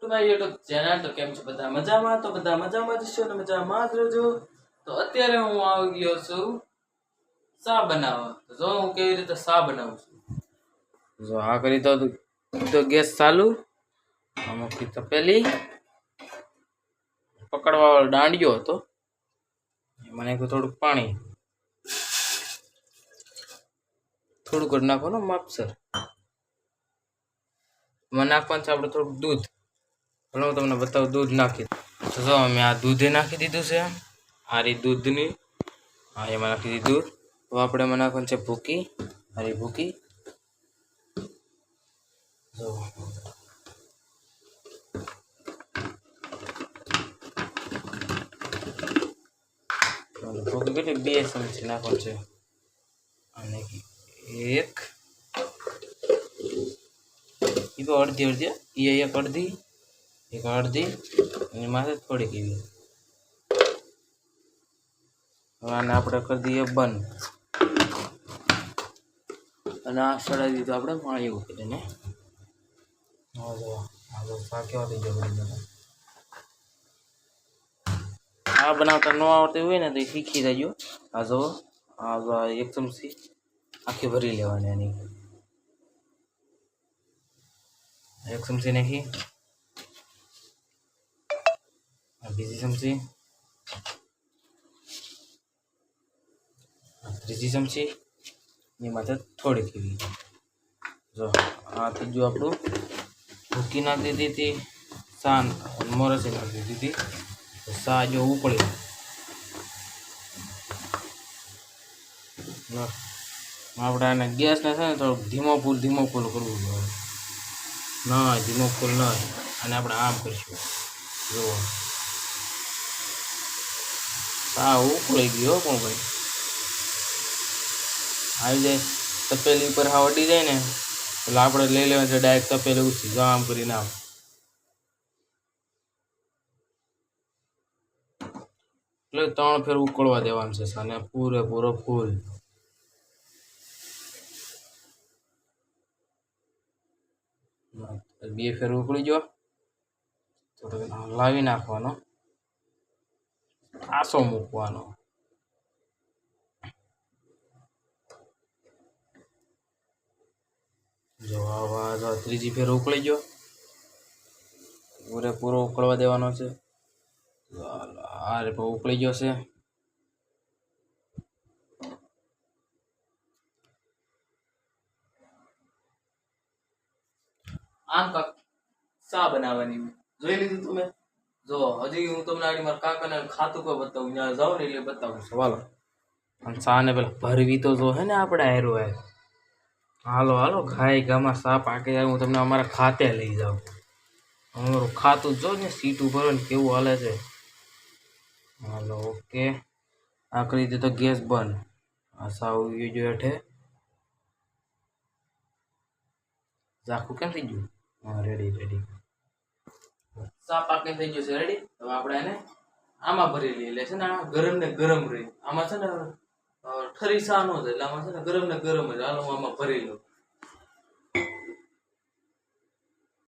તમારી YouTube channel તો કેમ છો બધા મજામાં? તો બધા મજામાં જ છો ને મજામાં જ રહેજો. તો અત્યારે હું આવી ગયો છું શા બનાવવા. તો જો હું કેવી રીતે શા બનાવું છું. જો આ કરી તો ગેસ ચાલુ, આમાં તપેલી પકડવા વાળો દાંડિયો હતો, મને થોડુંક પાણી થોડુંક જ નાખવાનું માપસર. મને નાખવાનું છે આપણે થોડુંક દૂધ. હું તમને બતાવું દૂધ નાખી. તો જો અમે આ દૂધે નાખી દીધું છે, આ રીત દૂધની હા એમાં નાખી દીધું. તો આપણે એમાં નાખવાનું છે ભૂકી, હારી ભૂકી. જો ભૂકી કેટલી 2 ચમચી નાખવાનું છે, અને એક એ અડધી એક અડધી એની માથે થોડીક એવી. હવે આને આપણે કરી દઈએ બંધ, અને આ સડાઈ દીધું આપણે પાણી ઉકળીને. આ બનાવતા ન આવડતું હોય ને તો શીખી જજો. આ જો આ 1 ચમચી આખી ભરી લેવાની, એની 1 ચમચી નાખી, બીજી ચમચી, ત્રીજી ચમચી, એની માથે થોડીક એવી. જો આ થઈ ગયું આપણું. ભૂકી નાખી દીધી હતી, સાન મોરસી નાખી દીધી હતી. સા જો ઉકળી આપણે આને ગેસને છે ને થોડુંક ધીમો ફૂલ કરવું જોઈએ. ના ધીમો ફૂલ ન, અને આપણે આમ કરીશું. જુઓ સા ઉકળી ગયો પણ ભાઈ આવી જાય. તપેલી ઉપર હા વડી જાય ને એટલે આપણે લઈ લેવાનું છે ડાયરેક્ટ તપેલી ઉછી. જો આમ કરીને આમ એટલે 3 ફેર ઉકળવા દેવાનું છે સાને પૂરેપૂરો ફૂલ. બે ફેર ઉકળી ગયો, થોડો લાવી નાખવાનો, આસો મૂકવાનો. જો આવા ત્રીજી ફેર ઉકળી ગયો, પૂરેપૂરો ઉકળવા દેવાનો છે. આ રે ઉકળી ગયો છે. આમ કાક શા બનાવવાની જોઈ લીધું તમે. જો હજી હું તમને આની મારા કાકાને ખાતું કોઈ બતાવું, ત્યાં જાઉં ને એટલે બતાવું છું. હાલો અને શા ને પેલા ભરવી તો જો હે ને આપણે હારો હે. હાલો હાલો ખાઈ ગામાં શા પાકે જાય, હું તમને અમારા ખાતે લઈ જાઉં. અમારું ખાતું જો ને સીટ ઉપર ને કેવું હાલે છે. હાલો ઓકે, આ કરી દીધો ગેસ બંધ. આ સાવ જો હેઠે ઝાખું કેમ થઈ ગયું. હા રેડી શા પાકી થઈ ગયું છે રેડી. હવે આપણે એને આમાં ભરી લઈએ. એટલે છે ને આ ગરમ ને ગરમ રહી. આમાં છે ને ઠરી શા ન થાય, એટલે આમાં છે ને ગરમ જ. હાલો હું આમાં ભરી લઉં.